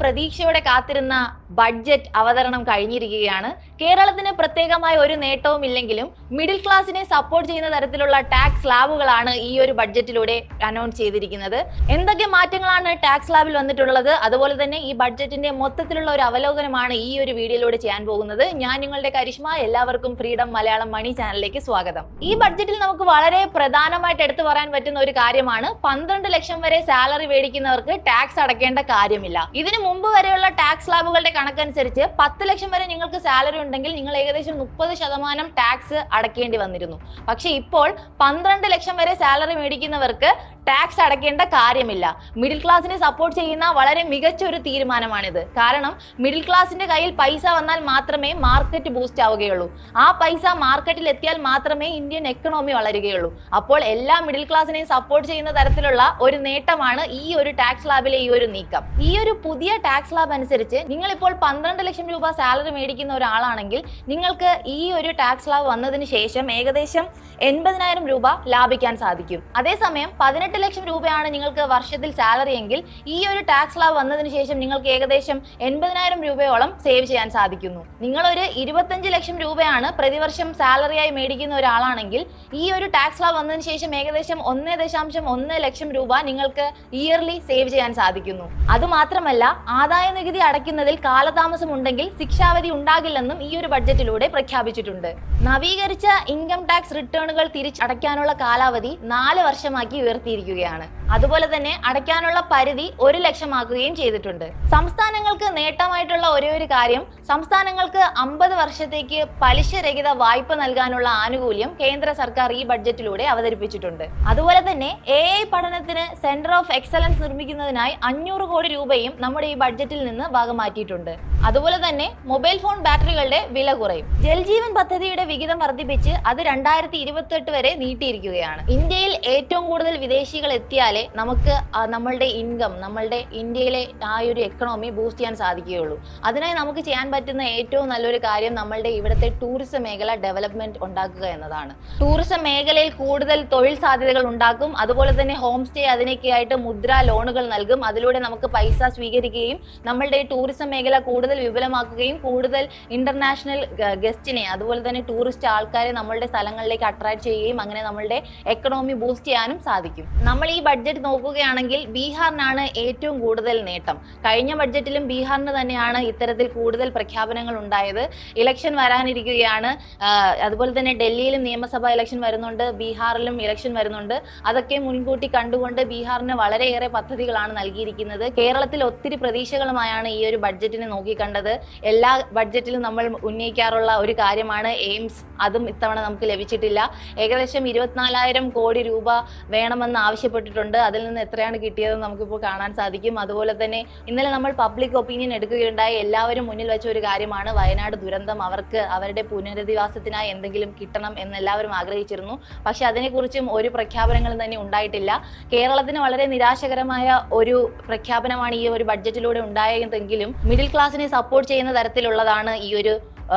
പ്രതീക്ഷയോടെ കാത്തിരുന്ന ബഡ്ജറ്റ് അവതരണം കഴിഞ്ഞിരിക്കുകയാണ്. കേരളത്തിന് പ്രത്യേകമായ ഒരു നേട്ടവും ഇല്ലെങ്കിലും മിഡിൽ ക്ലാസിനെ സപ്പോർട്ട് ചെയ്യുന്ന തരത്തിലുള്ള ടാക്സ് സ്ലാബുകളാണ് ഈ ഒരു ബഡ്ജറ്റിലൂടെ അനൗൺസ് ചെയ്തിരിക്കുന്നത്. എന്തൊക്കെ മാറ്റങ്ങളാണ് ടാക്സ് സ്ലാബിൽ വന്നിട്ടുള്ളത്, അതുപോലെ തന്നെ ഈ ബഡ്ജറ്റിന്റെ മൊത്തത്തിലുള്ള ഒരു അവലോകനമാണ് ഈ ഒരു വീഡിയോയിലൂടെ ചെയ്യാൻ പോകുന്നത്. ഞാൻ നിങ്ങളുടെ കരിഷ്മ. എല്ലാവർക്കും ഫ്രീഡം മലയാളം മണി ചാനലിലേക്ക് സ്വാഗതം. ഈ ബഡ്ജറ്റിൽ നമുക്ക് വളരെ പ്രധാനമായിട്ട് എടുത്തു പറയാൻ പറ്റുന്ന ഒരു കാര്യമാണ് 12 ലക്ഷം വരെ സാലറി മേടിക്കുന്നവർക്ക് ടാക്സ് അടയ്ക്കേണ്ട കാര്യമില്ല. ഇതിനു മുമ്പ് വരെയുള്ള ടാക്സ് സ്ലാബുകളുടെ കണക്കനുസരിച്ച് 10 ലക്ഷം വരെ നിങ്ങൾക്ക് സാലറി ഉണ്ടെങ്കിൽ നിങ്ങൾ ഏകദേശം 30% ടാക്സ് അടയ്ക്കേണ്ടി വന്നിരുന്നു. പക്ഷെ ഇപ്പോൾ 12 ലക്ഷം വരെ സാലറി മേടിക്കുന്നവർക്ക് ടാക്സ് അടയ്ക്കേണ്ട കാര്യമില്ല. മിഡിൽ ക്ലാസിനെ സപ്പോർട്ട് ചെയ്യുന്ന വളരെ മികച്ച ഒരു തീരുമാനമാണിത്. കാരണം മിഡിൽ ക്ലാസിന്റെ കയ്യിൽ പൈസ വന്നാൽ മാത്രമേ മാർക്കറ്റ് ബൂസ്റ്റ് ആവുകയുള്ളൂ. ആ പൈസ മാർക്കറ്റിൽ എത്തിയാൽ മാത്രമേ ഇന്ത്യൻ എക്കണോമി വളരുകയുള്ളൂ. അപ്പോൾ എല്ലാ മിഡിൽ ക്ലാസിനെയും സപ്പോർട്ട് ചെയ്യുന്ന തരത്തിലുള്ള ഒരു നേട്ടമാണ് ഈ ഒരു ടാക്സ് സ്ലാബിലെ ഈ ഒരു നീക്കം. ഈ ഒരു പുതിയ ടാക്സ് സ്ലാബ് അനുസരിച്ച് നിങ്ങൾ ഇപ്പോൾ 12 ലക്ഷം രൂപ സാലറി മേടിക്കുന്ന ഒരാളാണെങ്കിൽ നിങ്ങൾക്ക് ഈ ഒരു ടാക്സ് സ്ലാബ് വന്നതിന് ശേഷം ഏകദേശം 80,000 രൂപ ലാഭിക്കാൻ സാധിക്കും. അതേസമയം 18 ലക്ഷം രൂപയാണ് നിങ്ങൾക്ക് വർഷത്തിൽ സാലറി എങ്കിൽ ഈ ഒരു ടാക്സ് സ്ലാബ് വന്നതിന് ശേഷം നിങ്ങൾക്ക് ഏകദേശം 80,000 രൂപയോളം സേവ് ചെയ്യാൻ സാധിക്കുന്നു. നിങ്ങളൊരു 25 ലക്ഷം രൂപയാണ് പ്രതിവർഷം സാലറിയായി മേടിക്കുന്ന ഒരാളാണെങ്കിൽ ഈ ഒരു ടാക്സ് സ്ലാബ് വന്നതിന് ശേഷം ഏകദേശം 1.1 ലക്ഷം രൂപ നിങ്ങൾക്ക് ഇയർലി സേവ് ചെയ്യാൻ സാധിക്കുന്നു. അതുമാത്രമല്ല, ആദായ നികുതി അടയ്ക്കുന്നതിൽ കാലതാമസം ഉണ്ടെങ്കിൽ ശിക്ഷാവധി ഉണ്ടാകില്ലെന്നും ഈ ഒരു ബഡ്ജറ്റിലൂടെ പ്രഖ്യാപിച്ചിട്ടുണ്ട്. നവീകരിച്ച ഇൻകം ടാക്സ് റിട്ടേണുകൾ തിരിച്ചടയ്ക്കാനുള്ള കാലാവധി 4 വർഷമാക്കി ഉയർത്തിയിരിക്കുകയാണ്. അതുപോലെ തന്നെ അടയ്ക്കാനുള്ള പരിധി 1 ലക്ഷമാക്കുകയും ചെയ്തിട്ടുണ്ട്. സംസ്ഥാനങ്ങൾക്ക് നേട്ടമായിട്ടുള്ള ഒരേ ഒരു കാര്യം, സംസ്ഥാനങ്ങൾക്ക് 50 വർഷത്തേക്ക് പലിശരഹിത വായ്പ നൽകാനുള്ള ആനുകൂല്യം കേന്ദ്ര സർക്കാർ ഈ ബഡ്ജറ്റിലൂടെ അവതരിപ്പിച്ചിട്ടുണ്ട്. അതുപോലെ തന്നെ AI പഠനത്തിന് സെന്റർ ഓഫ് എക്സലൻസ് നിർമ്മിക്കുന്നതിനായി 500 കോടി രൂപയും നമ്മുടെ ഈ ബഡ്ജറ്റിൽ നിന്ന് ഭാഗമാറ്റിയിട്ടുണ്ട്. അതുപോലെ തന്നെ മൊബൈൽ ഫോൺ ബാറ്ററികളുടെ വില കുറയും. ജൽജീവൻ പദ്ധതിയുടെ വിഹിതം വർദ്ധിപ്പിച്ച് അത് 2028 വരെ നീട്ടിയിരിക്കുകയാണ്. ഇന്ത്യയിൽ ഏറ്റവും കൂടുതൽ വിദേശികൾ എത്തിയാലേ നമുക്ക് നമ്മളുടെ ഇൻകം, നമ്മളുടെ ഇന്ത്യയിലെ ആ ഒരു എക്കണോമി ബൂസ്റ്റ് ചെയ്യാൻ സാധിക്കുകയുള്ളൂ. അതിനായി നമുക്ക് ചെയ്യാൻ പറ്റുന്ന ഏറ്റവും നല്ലൊരു കാര്യം നമ്മളുടെ ഇവിടുത്തെ ടൂറിസം മേഖല ഡെവലപ്മെന്റ് ഉണ്ടാക്കുക എന്നതാണ്. ടൂറിസം മേഖലയിൽ കൂടുതൽ തൊഴിൽ സാധ്യതകൾ ഉണ്ടാക്കും. അതുപോലെ തന്നെ ഹോം സ്റ്റേ അതിനൊക്കെയായിട്ട് മുദ്രാ ലോണുകൾ നൽകും. അതിലൂടെ നമുക്ക് പൈസ സ്വീകരിക്കുകയും നമ്മളുടെ ടൂറിസം മേഖല കൂടുതൽ വിപുലമാക്കുകയും കൂടുതൽ ഇന്റർനാഷണൽ ഗസ്റ്റിനെ, അതുപോലെ തന്നെ ടൂറിസ്റ്റ് ആൾക്കാരെ നമ്മളുടെ സ്ഥലങ്ങളിലേക്ക് അട്രാക്ട് ചെയ്യുകയും അങ്ങനെ നമ്മളുടെ എക്കണോമി ബൂസ്റ്റ് ചെയ്യാനും സാധിക്കും. നമ്മൾ ഈ ബഡ്ജറ്റ് നോക്കുകയാണെങ്കിൽ ബീഹാറിനാണ് ഏറ്റവും കൂടുതൽ നേട്ടം. കഴിഞ്ഞ ബഡ്ജറ്റിലും ബീഹാറിന് തന്നെയാണ് ഇത്തരത്തിൽ കൂടുതൽ പ്രഖ്യാപനങ്ങൾ ഉണ്ടായത്. ഇലക്ഷൻ വരാനിരിക്കുകയാണ്. അതുപോലെ തന്നെ ഡൽഹിയിലും നിയമസഭാ ഇലക്ഷൻ വരുന്നുണ്ട്, ബീഹാറിലും ഇലക്ഷൻ വരുന്നുണ്ട്. അതൊക്കെ മുൻകൂട്ടി കണ്ടുകൊണ്ട് ബീഹാറിന് വളരെയേറെ പദ്ധതികളാണ് നൽകിയിരിക്കുന്നത്. കേരളത്തിൽ ഒത്തിരി പ്രതീക്ഷകളുമായാണ് ഈ ഒരു ബഡ്ജറ്റിനെ നോക്കിക്കണ്ടത്. എല്ലാ ബഡ്ജറ്റിലും നമ്മൾ ഉന്നയിക്കാറുള്ള ഒരു കാര്യമാണ് എയിംസ്. അതും ഇത്തവണ നമുക്ക് ലഭിച്ചിട്ടില്ല. ഏകദേശം 24,000 കോടി രൂപ വേണമെന്ന് ആവശ്യപ്പെട്ടിട്ടുണ്ട്. അതിൽ നിന്ന് എത്രയാണ് കിട്ടിയതെന്ന് നമുക്കിപ്പോൾ കാണാൻ സാധിക്കും. അതുപോലെ തന്നെ ഇന്നലെ നമ്മൾ പബ്ലിക് ഒപ്പീനിയൻ എടുക്കുകയുണ്ടായി. എല്ലാവരും മുന്നിൽ വെച്ച ഒരു കാര്യമാണ് വയനാട് ദുരന്തം. അവർക്ക് അവരുടെ പുനരധിവാസത്തിനായി എന്തെങ്കിലും കിട്ടണം എന്ന് എല്ലാവരും ആഗ്രഹിച്ചിരുന്നു. പക്ഷെ അതിനെക്കുറിച്ചും ഒരു പ്രഖ്യാപനങ്ങളും തന്നെ ഉണ്ടായിട്ടില്ല. കേരളത്തിന് വളരെ നിരാശകരമായ ഒരു പ്രഖ്യാപനമാണ് ഈ ഒരു ബഡ്ജറ്റിലൂടെ ഉണ്ടായതെങ്കിലും മിഡിൽ ക്ലാസിനെ സപ്പോർട്ട് ചെയ്യുന്ന തരത്തിലുള്ളതാണ് ഈ ഒരു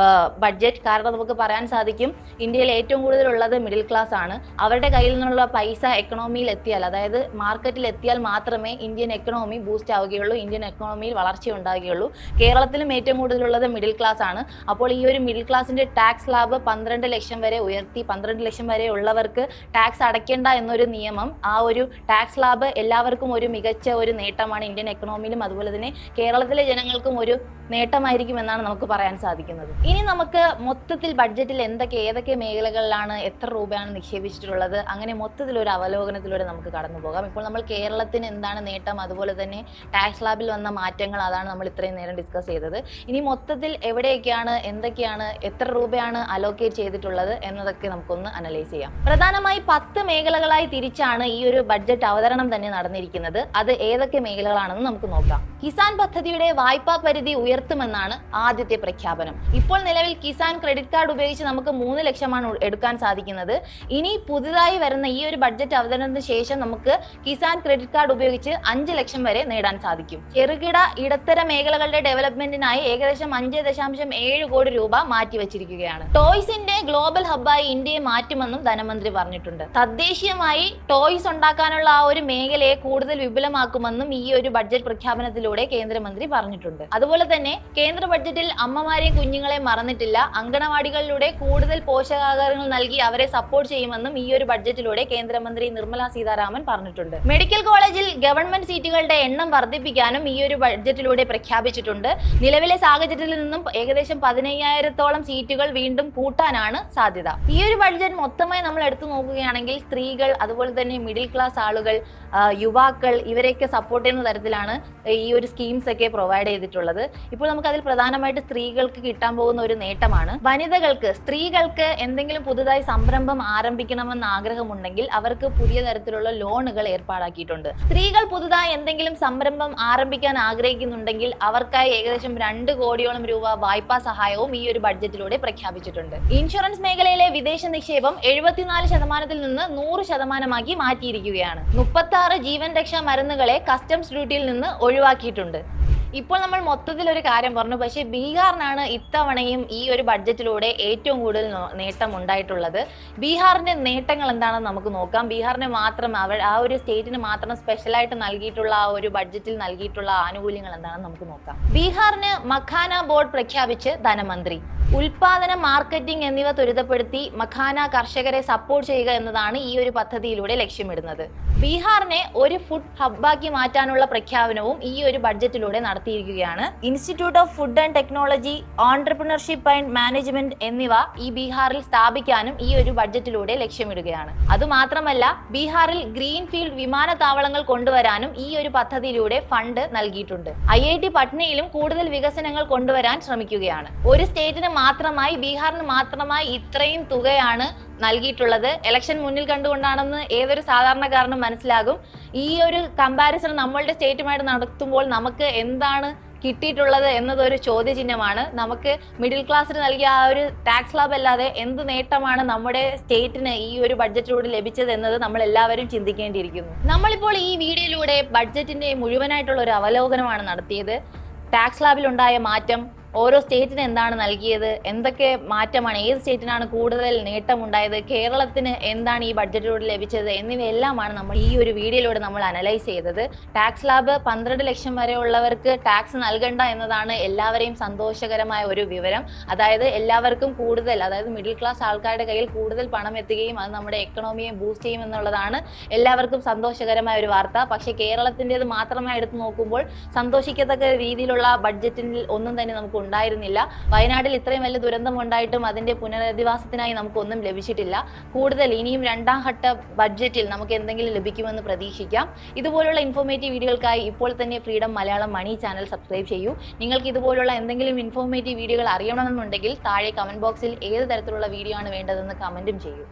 ബഡ്ജറ്റ്. കാരണം നമുക്ക് പറയാൻ സാധിക്കും ഇന്ത്യയിൽ ഏറ്റവും കൂടുതലുള്ളത് മിഡിൽ ക്ലാസ് ആണ്. അവരുടെ കയ്യിൽ നിന്നുള്ള പൈസ എക്കണോമിയിൽ എത്തിയാൽ, അതായത് മാർക്കറ്റിൽ എത്തിയാൽ മാത്രമേ ഇന്ത്യൻ എക്കണോമി ബൂസ്റ്റ് ആവുകയുള്ളൂ, ഇന്ത്യൻ എക്കണോമിയിൽ വളർച്ച ഉണ്ടാവുകയുള്ളൂ. കേരളത്തിലും ഏറ്റവും കൂടുതലുള്ളത് മിഡിൽ ക്ലാസ് ആണ്. അപ്പോൾ ഈ ഒരു മിഡിൽ ക്ലാസിന്റെ ടാക്സ് സ്ലാബ് 12 ലക്ഷം വരെ ഉയർത്തി 12 ലക്ഷം വരെ ഉള്ളവർക്ക് ടാക്സ് അടയ്ക്കേണ്ട എന്നൊരു നിയമം, ആ ഒരു ടാക്സ് സ്ലാബ് എല്ലാവർക്കും ഒരു മികച്ച ഒരു നേട്ടമാണ് ഇന്ത്യൻ എക്കണോമിയിലും. അതുപോലെ തന്നെ കേരളത്തിലെ ജനങ്ങൾക്കും ഒരു നേട്ടമായിരിക്കും എന്നാണ് നമുക്ക് പറയാൻ സാധിക്കുന്നത്. ഇനി നമുക്ക് മൊത്തത്തിൽ ബഡ്ജറ്റിൽ ഏതൊക്കെ മേഖലകളിലാണ് എത്ര രൂപയാണ് നിക്ഷേപിച്ചിട്ടുള്ളത്, അങ്ങനെ മൊത്തത്തിൽ ഒരു അവലോകനത്തിലൂടെ നമുക്ക് കടന്നു പോകാം. ഇപ്പോൾ നമ്മൾ കേരളത്തിന് എന്താണ് നേട്ടം, അതുപോലെ തന്നെ ടാക്സ് സ്ലാബിൽ വന്ന മാറ്റങ്ങൾ, അതാണ് നമ്മൾ ഇത്രയും നേരം ഡിസ്കസ് ചെയ്തത്. ഇനി മൊത്തത്തിൽ എവിടെയൊക്കെയാണ്, എന്തൊക്കെയാണ്, എത്ര രൂപയാണ് അലോക്കേറ്റ് ചെയ്തിട്ടുള്ളത് എന്നതൊക്കെ നമുക്കൊന്ന് അനലൈസ് ചെയ്യാം. പ്രധാനമായി 10 മേഖലകളായി തിരിച്ചാണ് ഈ ഒരു ബഡ്ജറ്റ് അവതരണം തന്നെ നടന്നിരിക്കുന്നത്. അത് ഏതൊക്കെ മേഖലകളാണെന്ന് നമുക്ക് നോക്കാം. കിസാൻ പദ്ധതിയുടെ വായ്പാ പരിധി ഉയർത്തുമെന്നാണ് ആദ്യത്തെ പ്രഖ്യാപനം. ഇപ്പോൾ നിലവിൽ കിസാൻ ക്രെഡിറ്റ് കാർഡ് ഉപയോഗിച്ച് നമുക്ക് 3 ലക്ഷമാണ് എടുക്കാൻ സാധിക്കുന്നത്. ഇനി പുതുതായി വരുന്ന ഈ ഒരു ബഡ്ജറ്റ് അവതരണത്തിന് ശേഷം നമുക്ക് കിസാൻ ക്രെഡിറ്റ് കാർഡ് ഉപയോഗിച്ച് 5 ലക്ഷം വരെ നേടാൻ സാധിക്കും. ചെറുകിട ഇടത്തര മേഖലകളുടെ ഡെവലപ്മെന്റിനായി ഏകദേശം 5.7 കോടി രൂപ മാറ്റിവെച്ചിരിക്കുകയാണ്. ടോയ്സിന്റെ ഗ്ലോബൽ ഹബ്ബായി ഇന്ത്യയെ മാറ്റുമെന്നും ധനമന്ത്രി പറഞ്ഞിട്ടുണ്ട്. തദ്ദേശീയമായി ടോയ്സ് ഉണ്ടാക്കാനുള്ള ആ ഒരു മേഖലയെ കൂടുതൽ വിപുലമാക്കുമെന്നും ഈ ഒരു ബഡ്ജറ്റ് പ്രഖ്യാപനത്തിലൂടെ ബഡ്ജറ്റിലൂടെ കേന്ദ്രമന്ത്രി പറഞ്ഞിട്ടുണ്ട്. അതുപോലെ തന്നെ കേന്ദ്ര ബഡ്ജറ്റിൽ അമ്മമാരെയും കുഞ്ഞുങ്ങളെ മറന്നിട്ടില്ല. അങ്കണവാടികളിലൂടെ കൂടുതൽ പോഷകാഹാരങ്ങൾ നൽകി അവരെ സപ്പോർട്ട് ചെയ്യുമെന്നും ഈ ഒരു ബഡ്ജറ്റിലൂടെ കേന്ദ്രമന്ത്രി നിർമ്മല സീതാരാമൻ പറഞ്ഞിട്ടുണ്ട്. മെഡിക്കൽ കോളേജിൽ ഗവൺമെന്റ് സീറ്റുകളുടെ എണ്ണം വർദ്ധിപ്പിക്കാനും ഈ ഒരു ബഡ്ജറ്റിലൂടെ പ്രഖ്യാപിച്ചിട്ടുണ്ട്. നിലവിലെ സാഹചര്യത്തിൽ നിന്നും ഏകദേശം 15,000-ഓളം സീറ്റുകൾ വീണ്ടും കൂട്ടാനാണ് സാധ്യത. ഈ ഒരു ബഡ്ജറ്റ് മൊത്തമായി നമ്മൾ എടുത്തു നോക്കുകയാണെങ്കിൽ സ്ത്രീകൾ, അതുപോലെ തന്നെ മിഡിൽ ക്ലാസ് ആളുകൾ, യുവാക്കൾ ഇവരെയൊക്കെ സപ്പോർട്ട് ചെയ്യുന്ന തരത്തിലാണ് ഈ ഒരു സ്കീംസ് ഒക്കെ പ്രൊവൈഡ് ചെയ്തിട്ടുള്ളത്. ഇപ്പോൾ നമുക്ക് അതിൽ പ്രധാനമായിട്ട് സ്ത്രീകൾക്ക് കിട്ടാൻ പോകുന്ന ഒരു നേട്ടമാണ് വനിതകൾക്ക്, സ്ത്രീകൾക്ക് എന്തെങ്കിലും പുതുതായി സംരംഭം ആരംഭിക്കണമെന്ന് ആഗ്രഹമുണ്ടെങ്കിൽ അവർക്ക് പുതിയ തരത്തിലുള്ള ലോണുകൾ ഏർപ്പാടാക്കിയിട്ടുണ്ട്. സ്ത്രീകൾ പുതുതായി എന്തെങ്കിലും സംരംഭം ആരംഭിക്കാൻ ആഗ്രഹിക്കുന്നുണ്ടെങ്കിൽ അവർക്കായി ഏകദേശം 2 കോടിയോളം രൂപ വായ്പാ സഹായവും ഈ ഒരു ബഡ്ജറ്റിലൂടെ പ്രഖ്യാപിച്ചിട്ടുണ്ട്. ഇൻഷുറൻസ് മേഖലയിലെ വിദേശ നിക്ഷേപം 74% നിന്ന് 100% മാറ്റിയിരിക്കുകയാണ്. 36 ജീവൻ രക്ഷാ മരുന്നുകളെ കസ്റ്റംസ് ഡ്യൂട്ടിയിൽ നിന്ന് ഒഴിവാക്കിയിട്ടുണ്ട്. ഇപ്പോൾ നമ്മൾ മൊത്തത്തിൽ ഒരു കാര്യം പറഞ്ഞു, പക്ഷേ ബീഹാറിനാണ് ഇത്തവണയും ഈ ഒരു ബഡ്ജറ്റിലൂടെ ഏറ്റവും കൂടുതൽ നേട്ടം ഉണ്ടായിട്ടുള്ളത്. ബീഹാറിന്റെ നേട്ടങ്ങൾ എന്താണെന്ന് നമുക്ക് നോക്കാം. ബീഹാറിന് മാത്രം ആ ഒരു സ്റ്റേറ്റിന് മാത്രം സ്പെഷ്യലായിട്ട് നൽകിയിട്ടുള്ള ആ ഒരു ബഡ്ജറ്റിൽ നൽകിയിട്ടുള്ള ആനുകൂല്യങ്ങൾ എന്താണെന്ന് നമുക്ക് നോക്കാം. ബീഹാറിന് മഖാന ബോർഡ് പ്രഖ്യാപിച്ച് ധനമന്ത്രി. ഉൽപാദനം, മാർക്കറ്റിംഗ് എന്നിവ ത്വരിതപ്പെടുത്തി മഖാന കർഷകരെ സപ്പോർട്ട് ചെയ്യുക എന്നതാണ് ഈ ഒരു പദ്ധതിയിലൂടെ ലക്ഷ്യമിടുന്നത്. ബീഹാറിനെ ഒരു ഫുഡ് ഹബ്ബാക്കി മാറ്റാനുള്ള പ്രഖ്യാപനവും ഈ ഒരു ബഡ്ജറ്റിലൂടെ നടത്തിയിരിക്കുകയാണ്. Institute of food and technology, entrepreneurship and management എന്നിവ ഈ ബീഹാറിൽ സ്ഥാപിക്കാനും ഈ ഒരു ബഡ്ജറ്റിലൂടെ ലക്ഷ്യമിടുകയാണ്. അതുമാത്രമല്ല ബീഹാറിൽ ഗ്രീൻഫീൽഡ് വിമാനത്താവളങ്ങൾ കൊണ്ടുവരാനും ഈ ഒരു പദ്ധതിയിലൂടെ ഫണ്ട് നൽകിയിട്ടുണ്ട്. IIT പട്നയിലും കൂടുതൽ വികസനങ്ങൾ കൊണ്ടുവരാൻ ശ്രമിക്കുകയാണ്. ഒരു സ്റ്റേറ്റിന് മാത്രമായി, ബീഹാറിന് മാത്രമായി ഇത്രയും തുകയാണ് നൽകിയിട്ടുള്ളത്. ഇലക്ഷൻ മുന്നിൽ കണ്ടുകൊണ്ടാണെന്ന് ഏതൊരു സാധാരണക്കാരനും മനസ്സിലാകും. ഈ ഒരു കമ്പാരിസൺ നമ്മളുടെ സ്റ്റേറ്റുമായിട്ട് നടത്തുമ്പോൾ നമുക്ക് എന്താണ് കിട്ടിയിട്ടുള്ളത് എന്നതൊരു ചോദ്യചിഹ്നമാണ്. നമുക്ക് മിഡിൽ ക്ലാസ്സിന് നൽകിയ ആ ഒരു ടാക്സ് സ്ലാബ് അല്ലാതെ എന്ത് നേട്ടമാണ് നമ്മുടെ സ്റ്റേറ്റിന് ഈ ഒരു ബഡ്ജറ്റിലൂടെ ലഭിച്ചത് എന്നത് നമ്മൾ എല്ലാവരും ചിന്തിക്കേണ്ടിയിരിക്കുന്നു. നമ്മളിപ്പോൾ ഈ വീഡിയോയിലൂടെ ബഡ്ജറ്റിന്റെ മുഴുവനായിട്ടുള്ള ഒരു അവലോകനമാണ് നടത്തിയത്. ടാക്സ് സ്ലാബിൽ ഉണ്ടായ മാറ്റം, ഓരോ സ്റ്റേറ്റിന് എന്താണ് നൽകിയത്, എന്തൊക്കെ മാറ്റമാണ്, ഏത് സ്റ്റേറ്റിനാണ് കൂടുതൽ നേട്ടമുണ്ടായത്, കേരളത്തിന് എന്താണ് ഈ ബഡ്ജറ്റിലൂടെ ലഭിച്ചത് എന്നിവയെല്ലാമാണ് നമ്മൾ ഈ ഒരു വീഡിയോയിലൂടെ നമ്മൾ അനലൈസ് ചെയ്തത്. ടാക്സ് സ്ലാബ് 12 ലക്ഷം വരെ ഉള്ളവർക്ക് ടാക്സ് നൽകണ്ട എന്നതാണ് എല്ലാവരെയും സന്തോഷകരമായ ഒരു വിവരം. അതായത് എല്ലാവർക്കും കൂടുതൽ, അതായത് മിഡിൽ ക്ലാസ് ആൾക്കാരുടെ കയ്യിൽ കൂടുതൽ പണം എത്തുകയും അത് നമ്മുടെ എക്കണോമിയെ ബൂസ്റ്റ് ചെയ്യും എന്നുള്ളതാണ് എല്ലാവർക്കും സന്തോഷകരമായ ഒരു വാർത്ത. പക്ഷേ കേരളത്തിൻ്റെത് മാത്രമായി എടുത്തു നോക്കുമ്പോൾ സന്തോഷിക്കത്തക്ക രീതിയിലുള്ള ബഡ്ജറ്റിൽ ഒന്നും തന്നെ നമുക്ക് ഉണ്ടായിരുന്നില്ല. വയനാട്ടിൽ ഇത്രയും വലിയ ദുരന്തം ഉണ്ടായിട്ടും അതിന്റെ പുനരധിവാസത്തിനായി നമുക്കൊന്നും ലഭിച്ചിട്ടില്ല. കൂടുതൽ ഇനിയും 2ാം ഘട്ട ബഡ്ജറ്റിൽ നമുക്ക് എന്തെങ്കിലും ലഭിക്കുമെന്ന് പ്രതീക്ഷിക്കാം. ഇതുപോലുള്ള ഇൻഫോർമേറ്റീവ് വീഡിയോകൾക്കായി ഇപ്പോൾ തന്നെ ഫ്രീഡം മലയാളം മണി ചാനൽ സബ്സ്ക്രൈബ് ചെയ്യൂ. നിങ്ങൾക്ക് ഇതുപോലുള്ള എന്തെങ്കിലും ഇൻഫോർമേറ്റീവ് വീഡിയോകൾ അറിയണമെന്നുണ്ടെങ്കിൽ താഴെ കമന്റ് ബോക്സിൽ ഏത് തരത്തിലുള്ള വീഡിയോ ആണ് വേണ്ടതെന്ന് കമന്റും ചെയ്യൂ.